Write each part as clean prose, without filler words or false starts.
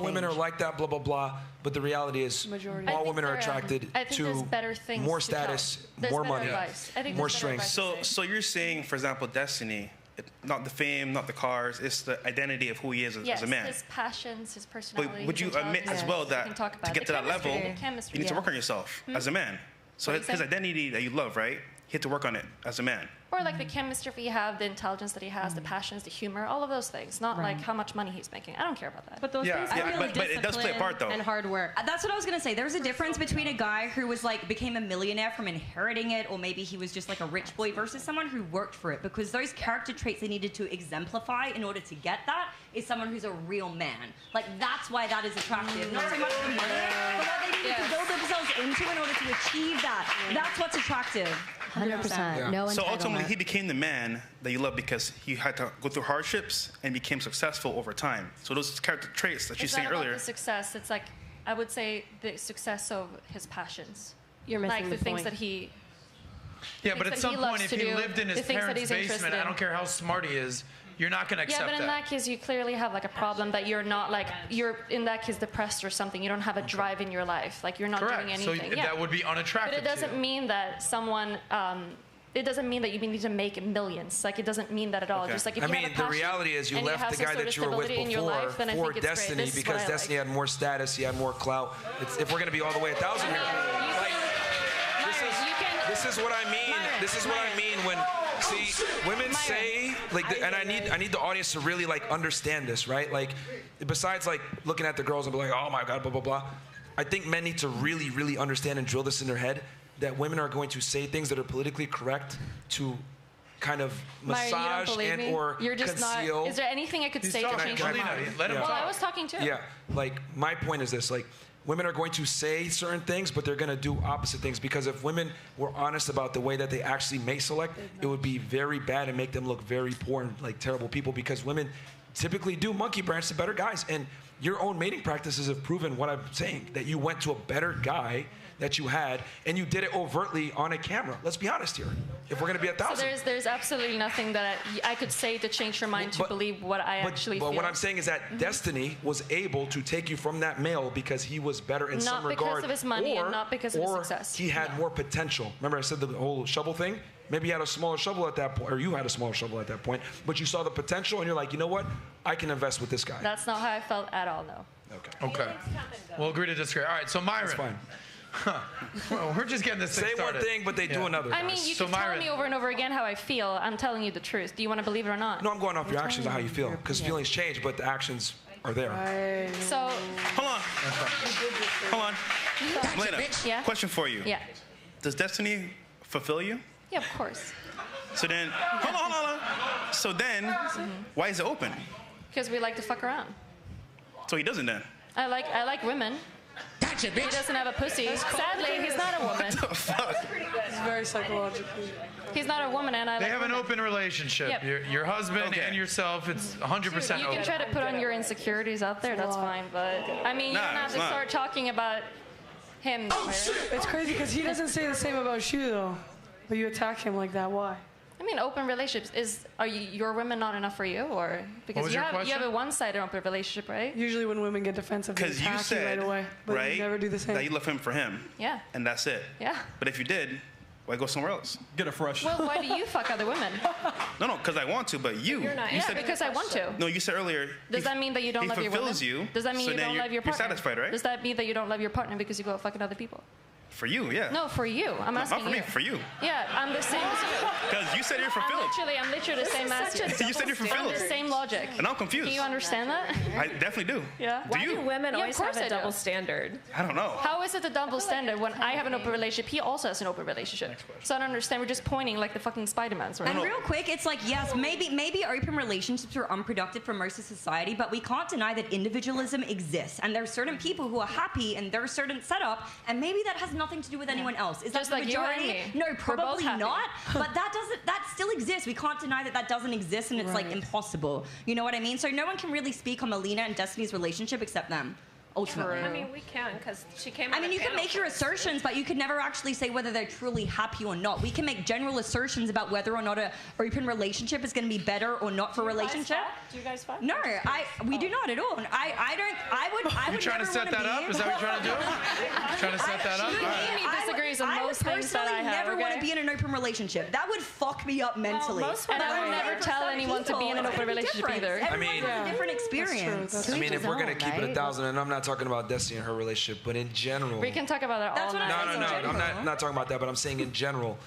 women are like that, blah, blah, blah. But the reality is all women are attracted to more status, more money, more strength. So you're saying, for example, Destiny, not the fame, not the cars, it's the identity of who he is as a man. His passions, his personality. But would you admit as well that to get to that level, you need to work on yourself as a man? So his identity that you love, right? He had to work on it as a man. Or like the chemistry he has, the intelligence that he has, the passions, the humor, all of those things. Not like how much money he's making. I don't care about that. But those things are really but it does play a part, though. And hard work. That's what I was gonna say. There's a difference between a guy who was like became a millionaire from inheriting it, or maybe he was just like a rich boy, versus someone who worked for it. Because those character traits they needed to exemplify in order to get that is someone who's a real man. Like that's why that is attractive. Not so much the money, but what they needed to build themselves into in order to achieve that. That's what's attractive. 100%. No entitlement. So ultimately, he became the man that you love because he had to go through hardships and became successful over time. So those character traits that you said earlier. It's not about the success. It's like, I would say the success of his passions. You're missing the things that he. Yeah, but at some point, if he lived in his parents' basement, I don't care how smart he is, you're not going to accept that. Yeah, but in that case, you clearly have like a problem that you're not like, you're in that case depressed or something. You don't have a drive in your life. Like you're not doing anything. So that would be unattractive. But it doesn't mean that someone, it doesn't mean that you need to make millions. Like it doesn't mean that at all. Just like if you have a passion, the reality is you left the guy that you were with before for Destiny because Destiny had more status, he had more clout. If we're going to be all the way 1,000 here, this is what I mean. This is what I mean when. See, women say, like, and I need the audience to really, like, understand this, right? Like, besides, like, looking at the girls and be like, oh, my God, blah, blah, blah. I think men need to really, really understand and drill this in their head that women are going to say things that are politically correct to kind of massage or conceal. Is there anything I could say to change your mind? Well, I was talking too. Yeah, like, my point is this, like, women are going to say certain things, but they're going to do opposite things because if women were honest about the way that they actually may select, it would be very bad and make them look very poor and like terrible people because women typically do monkey branch to better guys. And your own mating practices have proven what I'm saying, that you went to a better guy that you had, and you did it overtly on a camera. Let's be honest here. If we're going to be 1,000. So there's absolutely nothing that I could say to change your mind to believe what I actually feel. But what I'm saying is that Destiny was able to take you from that male because he was better in some regard. Not because of his money and not because of his success. He had more potential. Remember I said the whole shovel thing? Maybe he had a smaller shovel at that point, or you had a smaller shovel at that point, but you saw the potential and you're like, you know what? I can invest with this guy. That's not how I felt at all, though. Okay. We'll agree to disagree. All right, so Myron. That's fine. Well, we're just getting this thing started. Say one thing, but they do another. I mean, you can tell me over and over again how I feel. I'm telling you the truth. Do you want to believe it or not? No, I'm going off your actions of how you feel, because feelings change, but the actions are there. So. Hold on. Melina, question for you. Yeah. Does Destiny fulfill you? Yeah, of course. So then, hold on. So then, why is it open? Because we like to fuck around. So he doesn't then? I like women. Gotcha, bitch. He doesn't have a pussy. Sadly, he's not a woman. What the fuck? He's very psychologically. He's not a woman, and I like They have women. an open relationship. Yep. Your husband and yourself, it's 100% open. You can try to put on your insecurities out there, that's fine, but I mean, you don't have to start talking about him. It's crazy because he doesn't say the same about you, though. But you attack him like that. Why? I mean, open relationships are your women not enough for you, or because you have a one-sided open relationship, right? Usually, when women get defensive, they attack you right away. But you never do the same. That you left him for him. Yeah. And that's it. Yeah. But if you did, why go somewhere else? Get a fresh. Well, why do you fuck other women? No, because I want to, but you. You said because I want to. No, you said earlier. Does that mean that you don't love your women? He fulfills you. Does that mean you don't love your partner? You're satisfied, right? Does that mean that you don't love your partner because you go fucking other people? For you, yeah. No, for you. I'm asking you. Not for me, for you. Yeah, I'm the same as you. Because you said you're fulfilled. I'm literally the same as you. You said you're fulfilled. I'm the same logic. And I'm confused. Do you understand that? I definitely do. Yeah. Why do women always have a double standard? I don't know. How is it a double standard when I have an open relationship? He also has an open relationship. So I don't understand. We're just pointing like the fucking Spider-Mans, right? And real quick, it's like, yes, maybe open relationships are unproductive for most of society, but we can't deny that individualism exists. And there are certain people who are happy in their certain setup, and maybe that has nothing to do with anyone else. Is just that like the majority? you and me. No, probably not. But that still exists. We can't deny that doesn't exist, and it's like impossible. You know what I mean? So no one can really speak on Melina and Destiny's relationship except them. ultimately. I mean, we can, because she came. I mean, you can make your assertions, but you can never actually say whether they're truly happy or not. We can make general assertions about whether or not an open relationship is going to be better or not for a relationship. Do you guys fight? No, we do not at all. I would. You trying to set that up? Is that what you're trying to do? Trying to set that up? Amy disagrees on most things that I have. I would personally never want to be in an open relationship. That would fuck me up mentally. And I would never tell anyone to be in an open relationship either. Everyone has a different experience. I mean, if we're gonna keep it 1,000, and I'm not talking about Destiny and her relationship, but in general. We can talk about that all night. No. I'm not talking about that, but I'm saying in general,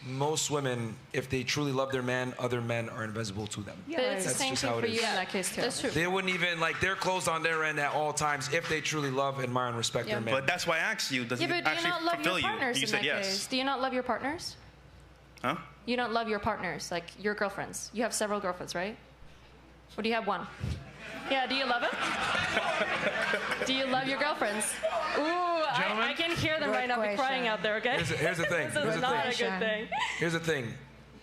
most women, if they truly love their man, other men are invisible to them. Yeah, it's the same thing for you in that case too. That's true. They wouldn't even they're closed on their end at all times if they truly love, admire, and respect their man. But that's why I asked you, does it actually fulfill you? You said yes. Do you not love your partners? Huh? You don't love your partners, like your girlfriends. You have several girlfriends, right? Or do you have one? Yeah, do you love them? Do you love your girlfriends? Ooh, I can hear them right now be crying out there, okay? Here's the thing. This is not a good thing. Here's the thing.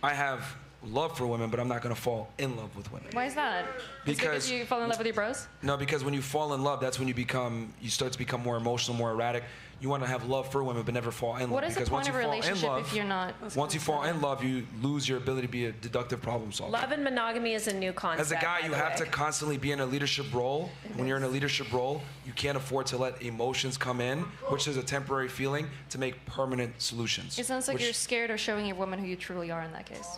I have love for women, but I'm not going to fall in love with women. Why is that? Because you fall in love with your bros? No, because when you fall in love, that's when you start to become more emotional, more erratic. You want to have love for women, but never fall in love. What is the point of a relationship if you're not? Once you fall in love, you lose your ability to be a deductive problem solver. Love and monogamy is a new concept. As a guy, you have to constantly be in a leadership role. When you're in a leadership role, you can't afford to let emotions come in, which is a temporary feeling, to make permanent solutions. It sounds like you're scared of showing your woman who you truly are in that case.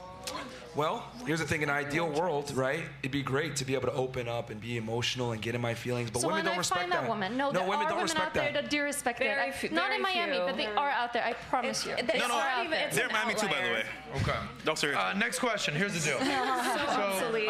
Well, here's the thing. In an ideal world, right, it'd be great to be able to open up and be emotional and get in my feelings, but women don't respect that. Woman? No, there women are don't women respect out there that. that do respect that. Not in Miami, but they are out there. I promise you. They're in Miami too, by the way. Okay. No, seriously. Next question. Here's the deal. So obsolete.